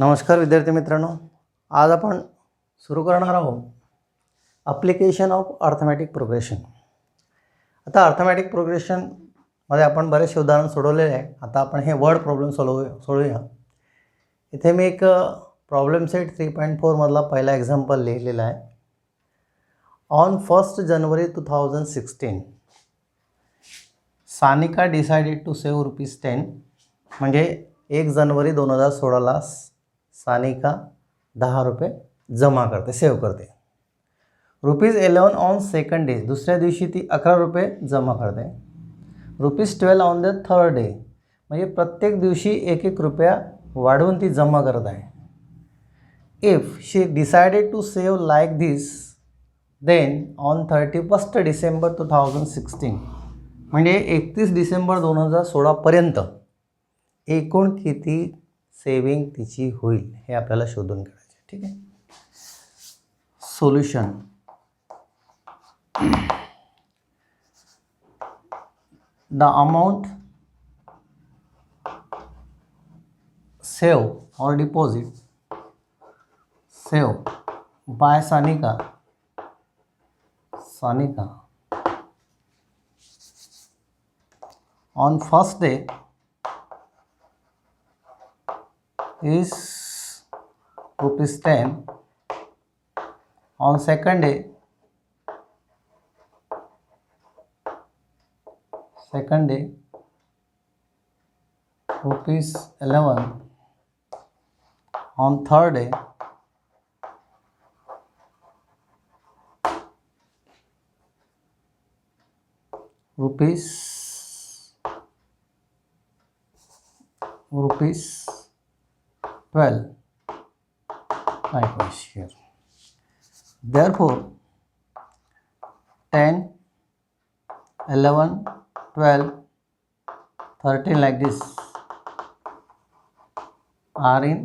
नमस्कार विद्यार्थी मित्रांनो, आज आपण सुरू करणार आहोत ॲप्लिकेशन ऑफ अर्थमॅटिक प्रोग्रेशन. आता अर्थमॅटिक प्रोग्रेशनमध्ये आपण बरेचसे उदाहरण सोडवलेले आहे. आता आपण हे वर्ड प्रॉब्लेम सोडवूया. इथे मी एक प्रॉब्लेम सेट 3.4 मधला पहिला एक्झाम्पल लिहिलेला आहे. On 1 January 2016 Sanika decided to save ₹10. म्हणजे 1 जानेवारी 2016ला सानिका 10 रुपये जमा करते, सेव्ह करते. ₹11 ऑन सेकंड डे, दुसऱ्या दिवशी ती 11 रुपये जमा करते. ₹12 ऑन द थर्ड डे, म्हणजे प्रत्येक दिवशी 1-1 रुपया वाढवून ती जमा करत आहे. If she decided to save like this then on 31 December 2016, म्हणजे 31 डिसेंबर 2016 पर्यंत एकूण किती सेविंग तिची होईल हे आपल्याला शोधून काढायचे. ठीक आहे. सोल्युशन. द अमाउंट सेव्ह और deposit save by Sanika on first day is ₹10. On second day ₹11. On third day ₹12. Likewise here. Therefore 10, 11, 12, 13 like this are in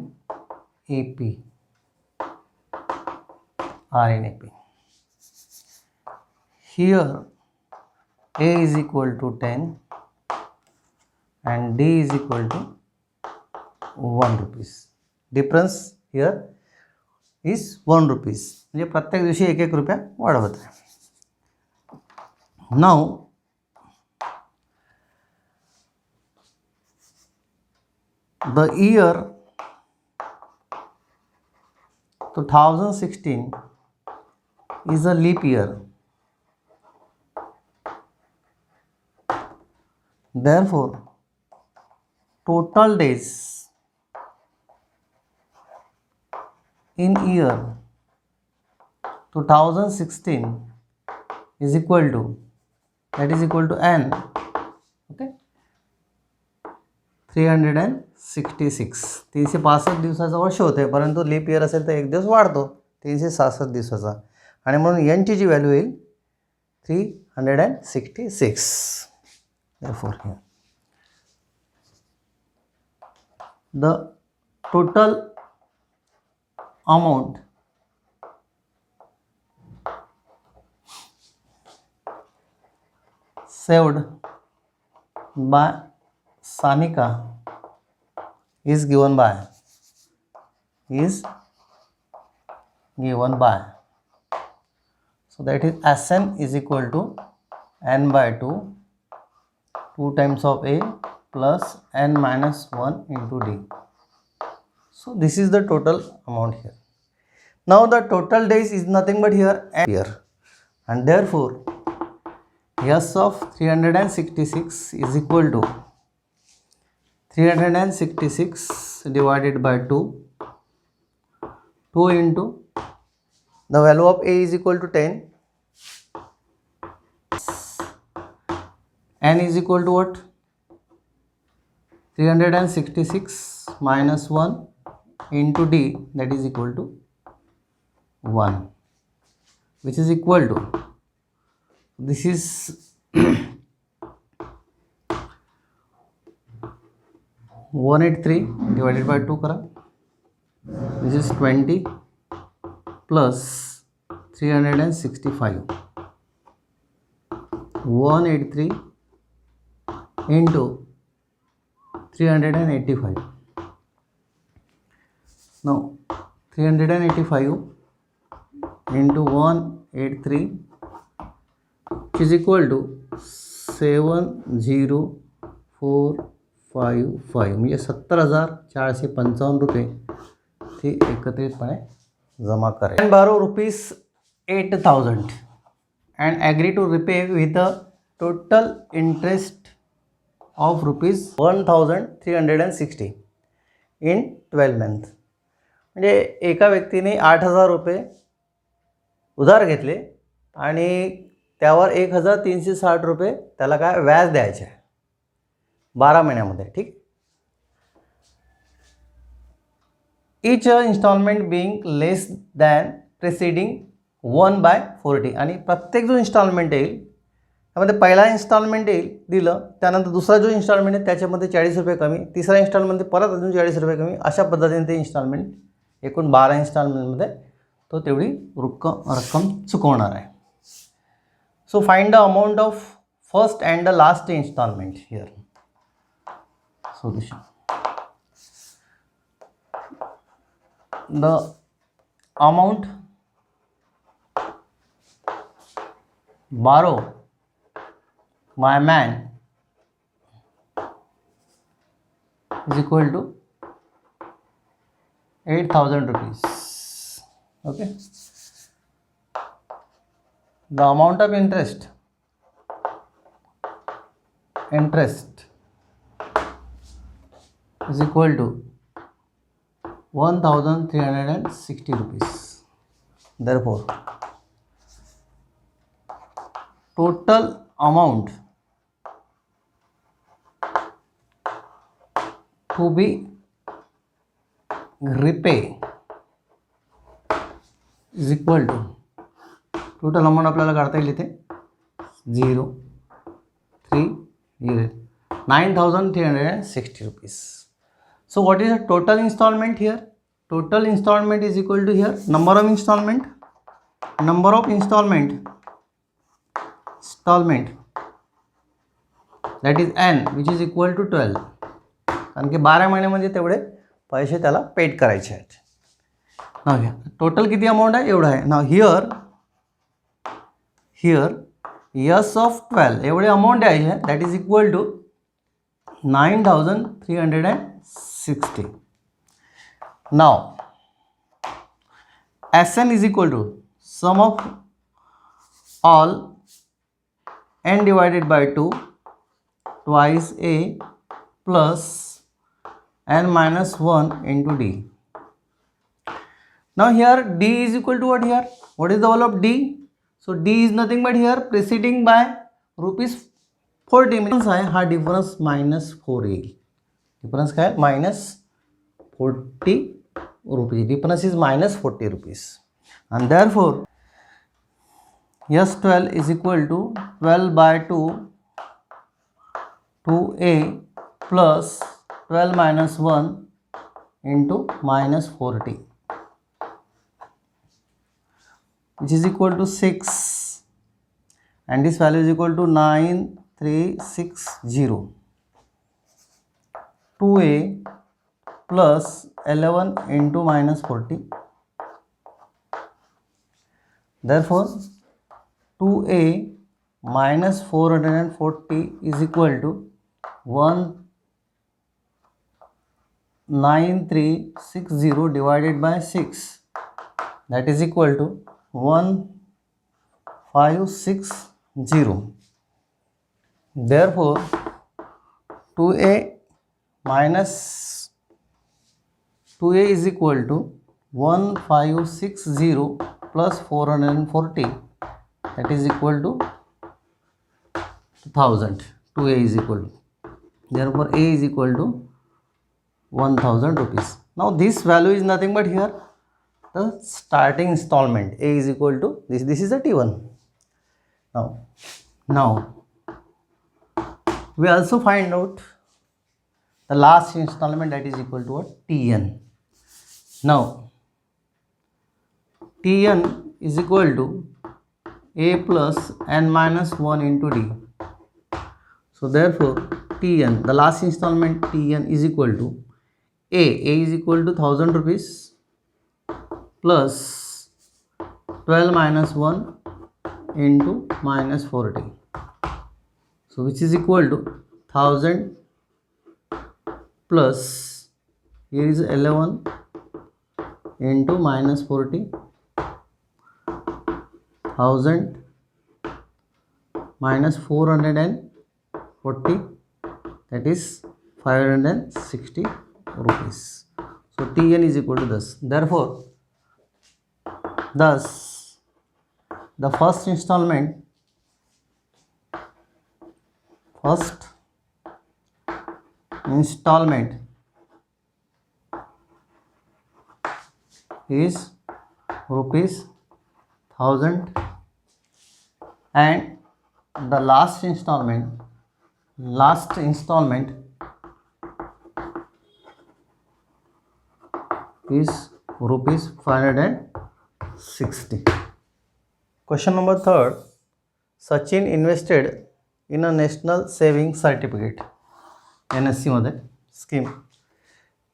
AP. Here A is equal to 10 and D is equal to ₹1. Difference here is ₹1. म्हणजे प्रत्येक दिवशी 1-1 रुपया वाढवत आहे. Now the year 2016 is a leap year. Therefore total days in year 2016 is equal to n, okay, 366. 365 दिवसाचं वर्ष होते, परंतु लीप इयर असेल तर एक दिवस वाढतो, 366 दिवसाचा, आणि म्हणून n ची जी व्हॅल्यू येईल 366. Therefore here the total amount saved by Sanika is given by so that is Sn is equal to n by 2 times of A plus n minus 1 into D. So this is the total amount here. Now the total days is nothing but here and here, and therefore S of 366 is equal to 366 divided by 2 into the value of A is equal to 10, n is equal to what? 366 minus 1 into D, that is equal to 1, which is equal to, this is 183 divided by 2 करा, this is 20 plus 365, 183 into 385. Now 385 into 183 which is equal to 70455 म्हणजे 70,455 रुपये ती एकत्रितपणे जमा करेल. And borrow rupees 8,000 and agree to repay with a total interest of rupees 1,360 in 12 months. म्हणजे एका व्यक्तीने 8,000 रुपये उधार घेतले आणि त्यावर 1,360 रुपये त्याला काय व्याज द्यायचे आहे 12 महिन्यामध्ये. ठीक. Each installment being less than preceding 1/40 आणि प्रत्येक जो इन्स्टॉलमेंट येईल त्यामध्ये पहिला इन्स्टॉलमेंट येईल दिलं, त्यानंतर दुसरा जो इन्स्टॉलमेंट आहे त्याच्यामध्ये 40 रुपये कमी, तिसरा इन्स्टॉलमेंट परत अजून 40 रुपये कमी, अशा पद्धतीने ते इन्स्टॉलमेंट एकूण 12 इन्स्टॉलमेंटमध्ये तो तेवढी रक्कम चुकवणार आहे. So find the amount of first and the last installment here. Solution. The amount borrow my man is equal to 8,000 rupees. Okay. The amount of interest is equal to 1,360 rupees. Therefore total amount to be repay is equal to total amount आपल्याला काढता येईल इथे 9,360 rupees. So what is the total installment here? Total installment is equal to here number of installment that is n which is equal to 12 कारण की 12 महिन्यामध्ये तेवढे पैसे त्याला पेड करायचे आहेत. नाव घ्या टोटल किती अमाऊंट आहे एवढा आहे. नाव हिअर यस ऑफ 12 एवढे अमाऊंट द्यायचे आहे दॅट इज इक्वल टू 9,360. नाव SN is equal to sum of all n divided by 2 twice A plus n minus 1 into D. Now here D is equal to what here? What is the value of D? So D is nothing but here preceding by rupees 40 means हा difference minus 4 येईल. Difference काय minus 40 rupees. Difference is minus 40 rupees. And therefore S12 is equal to 12 by 2 2A plus 12 minus 1 into minus 40 which is equal to 6 and this value is equal to 9,360. 2A plus 11 into minus 40. Therefore 2A minus 440 is equal to 19360 divided by 6 that is equal to 1560. Therefore 2A is equal to 1560 plus 440 that is equal to 1000. 2A is equal to, therefore A is equal to 1,000 rupees. Now this value is nothing but here the starting installment. A is equal to this is a T1. Now we also find out the last installment that is equal to what? TN. Now TN is equal to A plus n minus 1 into D. So therefore TN, the last installment TN is equal to A is equal to 1000 rupees plus 12 minus 1 into minus 40. So which is equal to 1000 plus, here is 11 into minus 40, 1000 minus 440, that is 560 rupees. So Tn is equal to this. Therefore, thus the first installment is rupees 1000 and the last installment is rupees 560. Question number 3. Sachin invested in a national saving certificate NSC मध्ये scheme.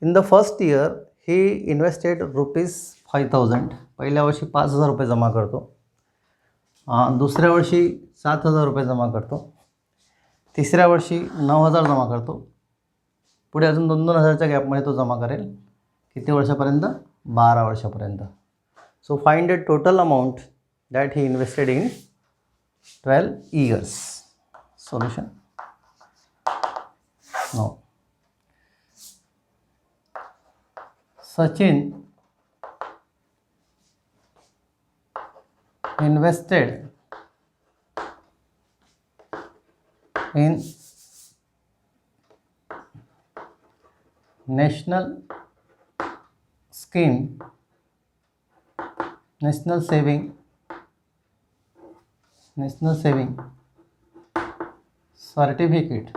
In the first year he invested rupees 5000. पहिल्या वर्षी 5000 रुपये जमा करतो, दुसऱ्या वर्षी 7000 रुपये जमा करतो, तिसऱ्या वर्षी 9000 जमा करतो, पुढे अजून 2-2000च्या गॅपमध्ये तो जमा करेल. किती वर्षापर्यंत? 12 वर्षापर्यंत. सो find the total amount that he invested in 12 years. Solution. No. Sachin invested in national saving certificate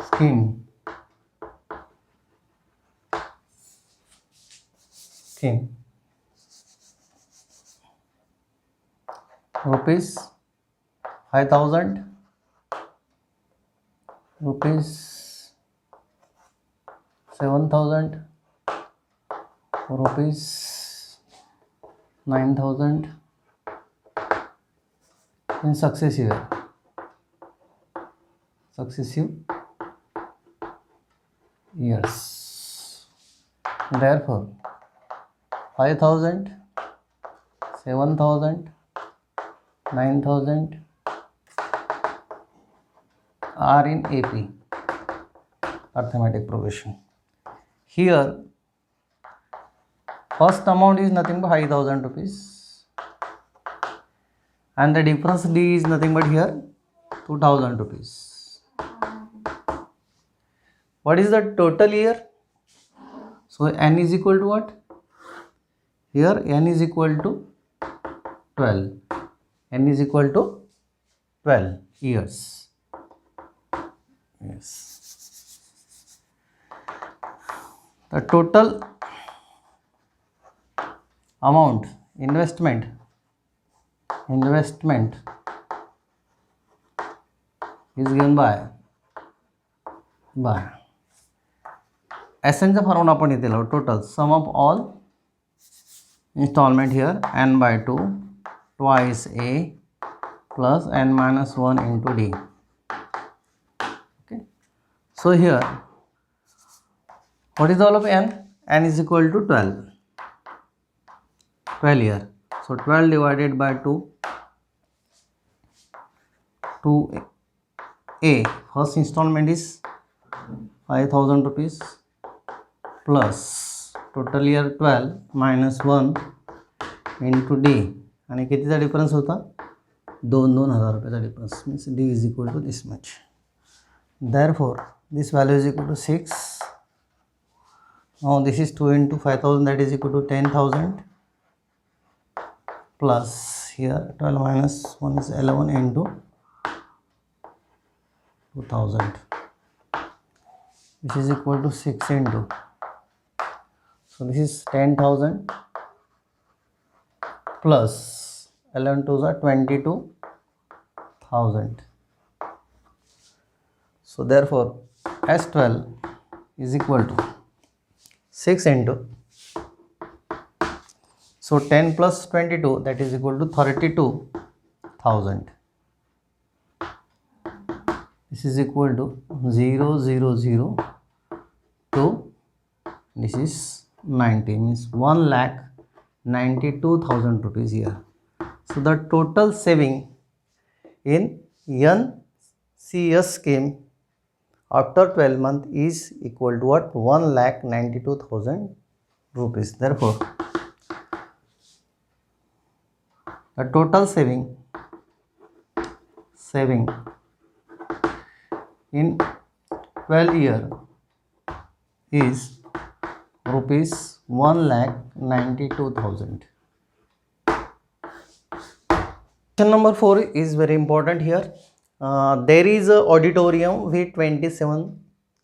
scheme rupees 5000, rupees 7000, rupees 9000 in successive years. Therefore 5000, 7000, 9000 are in AP, arithmetic progression. Here first amount is nothing but 5000 rupees and the difference D is nothing but here 2000 rupees. What is the total year? So n is equal to what? Here n is equal to 12. N is equal to 12 years. Yes. The total amount investment is given by SN चा formula आपण इथे लावू. Total sum of all installment here n by 2 twice A plus n minus 1 into D. Okay. So here what is all of n? N is equal to 12 here. So 12 divided by 2A. First installment is 5000 rupees plus total year 12 minus 1 into D. आणि कितीचा difference होता? 2,000 रुपयाचा difference. Means D is equal to this much. Therefore this value is equal to 6. Now this is 2 into 5000, that is equal to 10,000 plus here 12 minus 1 is 11 into 2000, which is equal to 6 into. So this is 10,000 plus 11 to the 22,000. So therefore S12 is equal to 6 into, so 10 plus 22, that is equal to 32,000. This is equal to 0,002. This is 90, means 1,92,000 rupees here. So the total saving in NCS scheme after 12 months is equal to what? 1,92,000 rupees. Therefore, the total saving in 12 years is rupees 1,92,000. Question number 4 is very important here. There is a auditorium with 27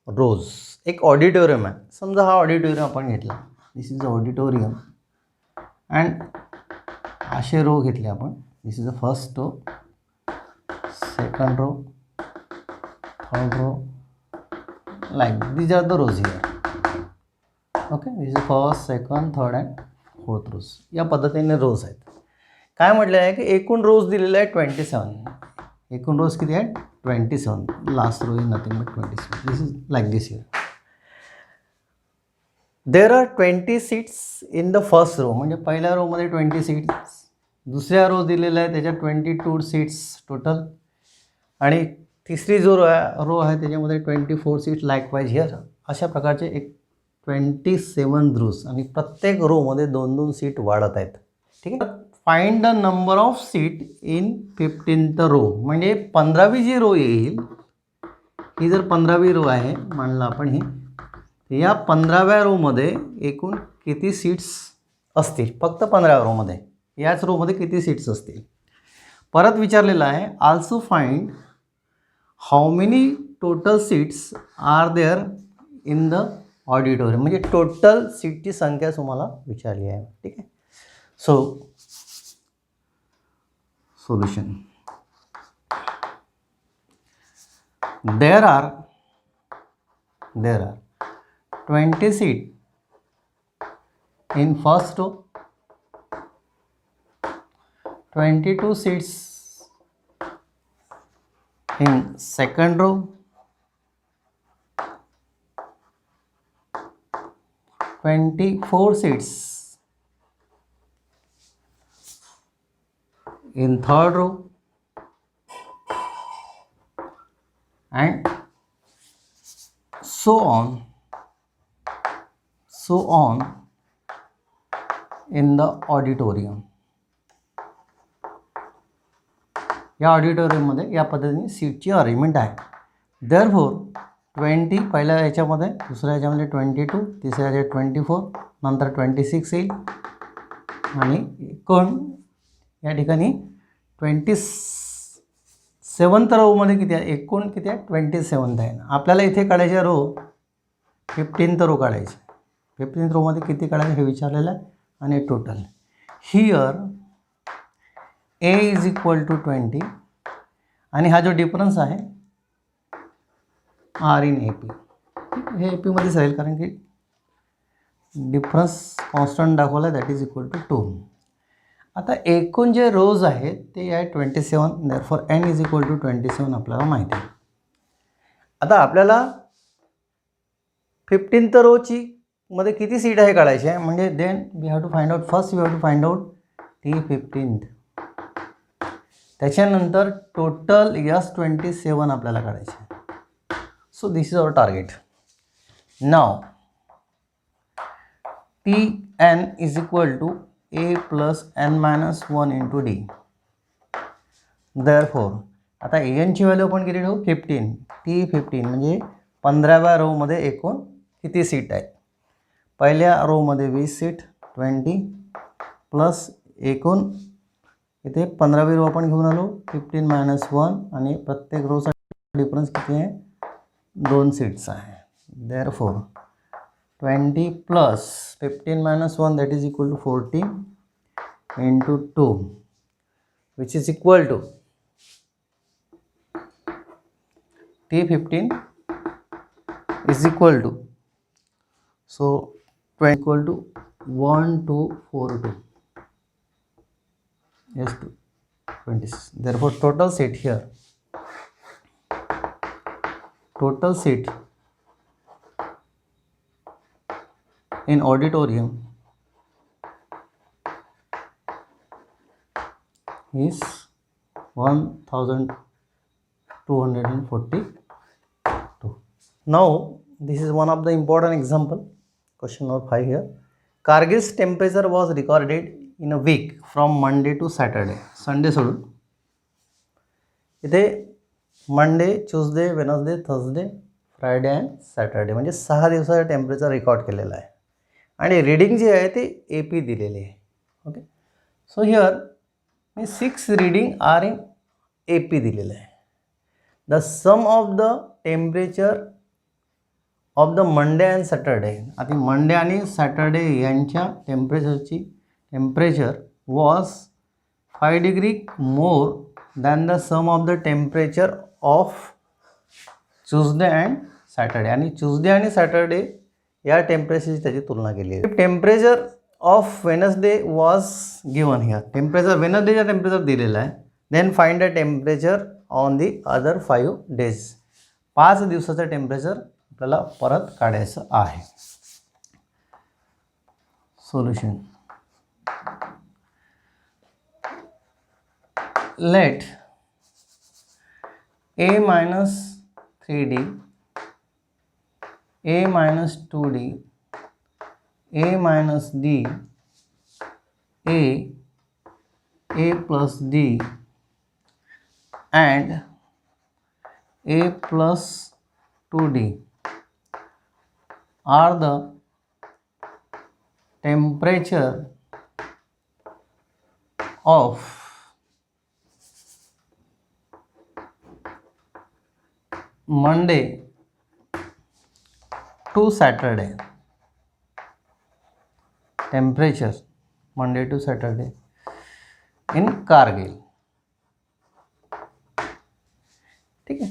rows. एक auditorium आहे. समजा हा auditorium आपण घेतला. This is auditorium and असे row घेतले आपण. This is the first row, second row, third row, like these are the rows here. Okay, this is first, second, third and fourth rows. या पद्धतीने रोज आहेत. काय म्हटलं आहे की एकूण रोज दिलेले आहे 27. एकूण रोज किती आहेत? 27. Last row is nothing but 27. This is like this here. There are 20 seats in the first row. म्हणजे पहिल्या रोमध्ये 20 सीट्स, दुसऱ्या रो दिलेला आहे त्याच्यात 22 सीट्स टोटल, आणि तिसरी जो रो आहे त्याच्यामध्ये 24 सीट्स लाईकवाईज हियर. अशा प्रकारचे एक 27 रोज, आणि प्रत्येक रोमध्ये 2-2 सीट वाढत आहेत. ठीक आहे. Find the number of seat in 15th रो. म्हणजे 15वी जी रो येईल, ही जर 15वी रो आहे मानलं आपण ही, या 15व्या रोमध्ये एकूण किती सीट्स असतील? फक्त 15व्या रोमध्ये, याच रोमध्ये किती सीट्स असतील? परत विचारलेलं आहे, also find how many total seats are there in the auditorium. म्हणजे टोटल सीटची संख्या तुम्हाला विचारली आहे. ठीक आहे. सो solution. There are 20 seats in first row, 22 seats in second row, 24 seats in third row, and so on in the auditorium. या ऑडिटोरियममध्ये या पद्धतीने सीटची अरेंजमेंट आहे. देअरफॉर 20 पहिल्या याच्यामध्ये, दुसऱ्या याच्यामध्ये 22, तिसऱ्या याच्यात 24, नंतर 26 येईल, आणि एकूण या ठिकाणी 27th रोमध्ये किती आहे? एकूण किती आहे? 27th आहे. आपल्याला इथे काढायचे रो 15th रो काढायचे. 15th रोमध्ये किती काढायचे हे विचारलेलं आहे, आणि total here A is equal to 20, आणि हा जो डिफरन्स आहे आर इन ए पी. हे ए पीमध्येच राहील, कारण की डिफरन्स कॉन्स्टंट दाखवला, दॅट इज इक्वल टू 2. आता एकूण जे रोज आहेत ते आहे 27. Therefore N is equal to 27 आपल्याला माहिती आहे. आता आपल्याला 15th रोची मध्ये किती सीट आहे काढायची आहे. म्हणजे then we have to find out, first we have to find out T15. त्याच्यानंतर टोटल S27 आपल्याला काढायचे आहे. So this is our target. नाव Tn इज equal to A plus n minus 1 into D. Therefore, आता एनची व्हॅल्यू आपण किती ठेवू? 15. T15 म्हणजे 15व्या रोमध्ये एकूण किती सीट आहेत? पहिल्या रोमध्ये 20 सीट, 20 प्लस एकूण इथे 15वी रो आपण घेऊन आलो 15 minus 1, आणि प्रत्येक रोचा डिफरन्स किती आहे? 2 सीट्स आहे. Therefore 20 plus 15 minus 1, that is equal to 40 into 2, which is equal to T15 is equal to, so 20 equal to 1242, yes, to 26. Therefore total seat here, total seat in auditorium is 1242. Now this is one of the important example, question number 5 here. Kargil's temperature was recorded in a week from Monday to Saturday. Sunday सोडून इथे Monday, Tuesday, Wednesday, Thursday, Friday and Saturday म्हणजे 6 दिवसाचं temperature record केलेलं आहे आणि reading जे आहे ते ए P दिलेले आहे. ओके, सो हिअर मी 6 reading are in A P दिलेलं आहे. The sum of the temperature of the Monday and Saturday, आता मंडे आणि सॅटर्डे यांच्या temperature was 5 degree more than the sum of the temperature of Tuesday and Saturday, आणि Tuesday आणि Saturday या टेम्परेचरची त्याची तुलना केली आहे. Temperature of Wednesday was given here, temperature वेनसडेचा टेम्परेचर दिलेला आहे. Then find the temperature on the other 5 days, 5 दिवसाचं टेम्परेचर आपल्याला परत काढायचं आहे. Solution, let a minus 3d, a minus 2d, a minus d, a plus d and a plus 2d are the temperature of Monday to Saturday. Temperature Monday to Saturday in Kargil. ठीक है.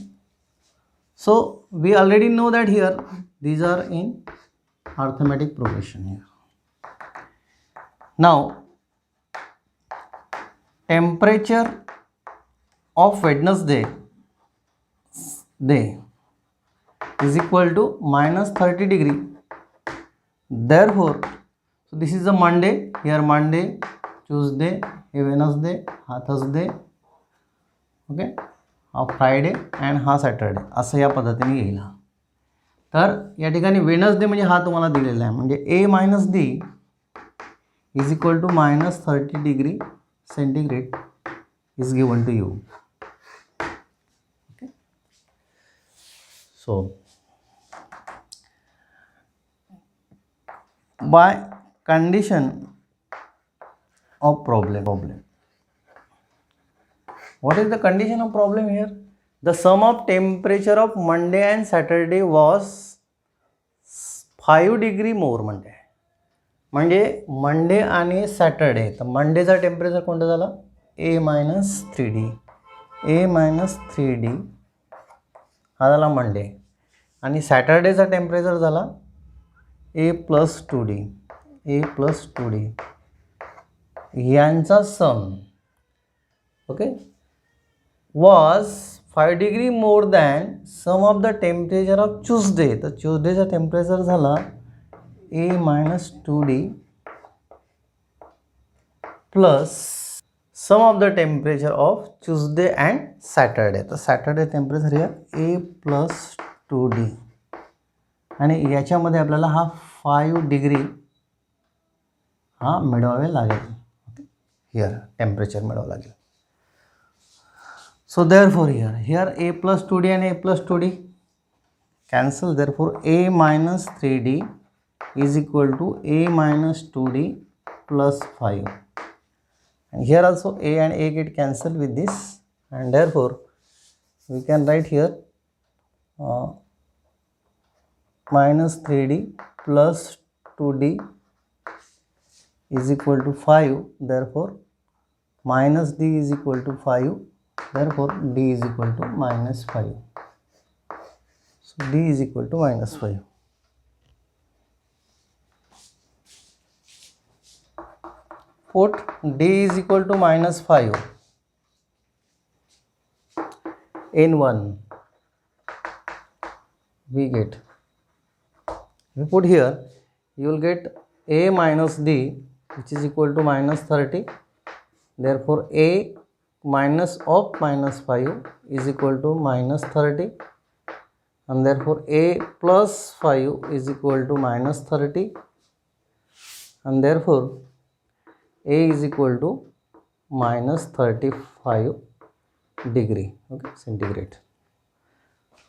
So we already know that here these are in arithmetic progression here. Now temperature of Wednesday day is equal to minus 30 degree. Therefore, so this is a Monday, here Monday, Tuesday, here Wednesday, Thursday, okay, Friday and Saturday असं या पद्धतीने येईल. तर या ठिकाणी Wednesday म्हणजे हा तुम्हाला दिलेला आहे, म्हणजे a minus d is equal to minus 30 degree centigrade is given to you. So by condition of problem, what is the condition of problem here? The sum of temperature of Monday and Saturday was 5 degree more म्हणजे Monday आणि Saturday, तर मंडेचा temperature कोणतं झालं, a minus 3d, a minus 3d हा झाला Monday, आणि सॅटर्डेचा temperature झाला a plus 2d, a plus 2d यांचा sum, okay, was 5 degree more than sum of the temperature of Tuesday, तर ट्यूसडेचा टेम्परेचर झाला a minus 2d plus sum of the temperature of Tuesday and Saturday, तर Saturday temperature हे a plus 2d आणि याच्यामध्ये आपल्याला हा 5 डिग्री हा मिळवावे लागेल. हिअर टेम्परेचर मिळवावं लागेल. So therefore here a plus 2d आणि a plus 2d cancel. Therefore a minus 3d is equal to a minus 2d plus 5. And here also a and a get cancelled with this, and therefore we can write here minus 3d plus 2d is equal to 5. Therefore minus d is equal to 5. Therefore d is equal to minus 5. So D is equal to -5. Put D is equal to -5 in 1. We get, we put here, you will get A minus D, which is equal to -30. Therefore A minus of -5 is equal to -30, and therefore A plus 5 is equal to -30, and therefore A is equal to -35 degree, okay, centigrade.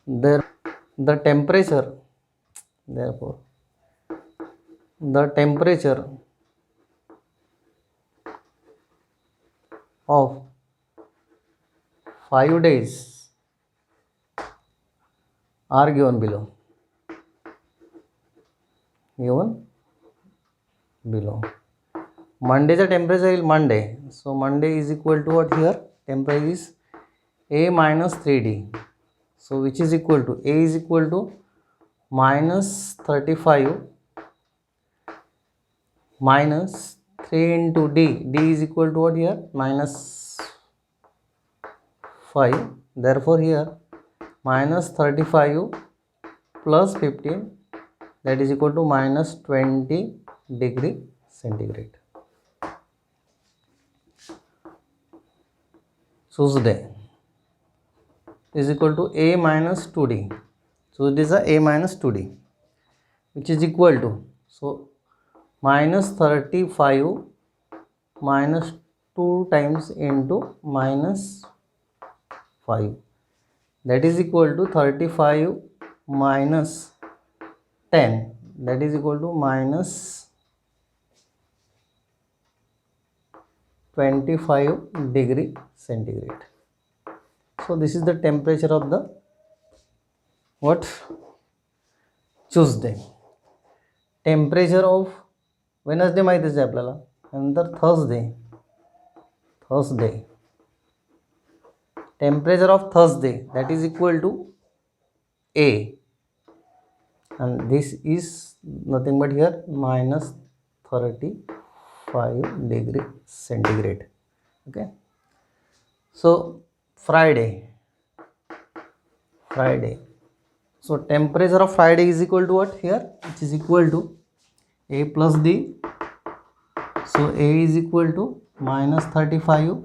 The temperature, therefore the temperature of 5 days are given below. Monday's temperature is Monday, so Monday is equal to what here? Temperature is A minus 3D, so which is equal to A is equal to -35 minus 3 into D. D is equal to what here? -5. Therefore here -35 plus 15, that is equal to -20 degree centigrade. Tuesday is equal to A minus 2D. So it is a A minus 2D, which is equal to, so -35 minus 2 times into -5, that is equal to 35 minus 10, that is equal to -25 degree centigrade. So this is the temperature of the what? Tuesday. Temperature of Wednesday माहितीच आहे आपल्याला. नंतर Thursday temperature of Thursday that is equal to A, and this is nothing but here -35 degree centigrade. Okay, so Friday, so temperature of Friday is equal to what here? It is equal to A plus D. So A is equal to -35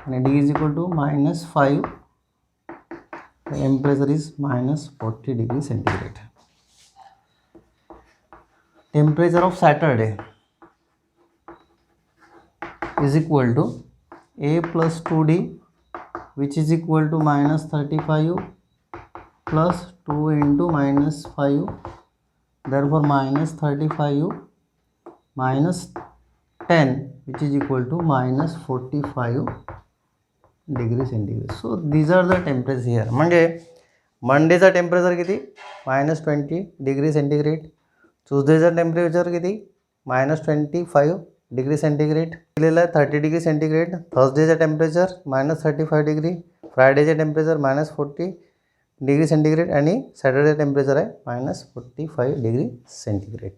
and D is equal to -5. The temperature is -40 degree centigrade. Temperature of Saturday is equal to A plus 2D, which is equal to -35 plus 2 into -5. Therefore -35 minus 10, which is equal to -45 degree centigrade. So these are the temperatures here. म्हणजे मंडेचा temperature किती? -20 degree centigrade. ट्यूसडेचा temperature किती? -25 degree centigrade दिलेलं आहे, 30 degree centigrade. थर्सडेचा temperature -35 degree. फ्रायडेचे temperature -40 degree centigrade आणि Saturday temperature आहे -45 degree centigrade.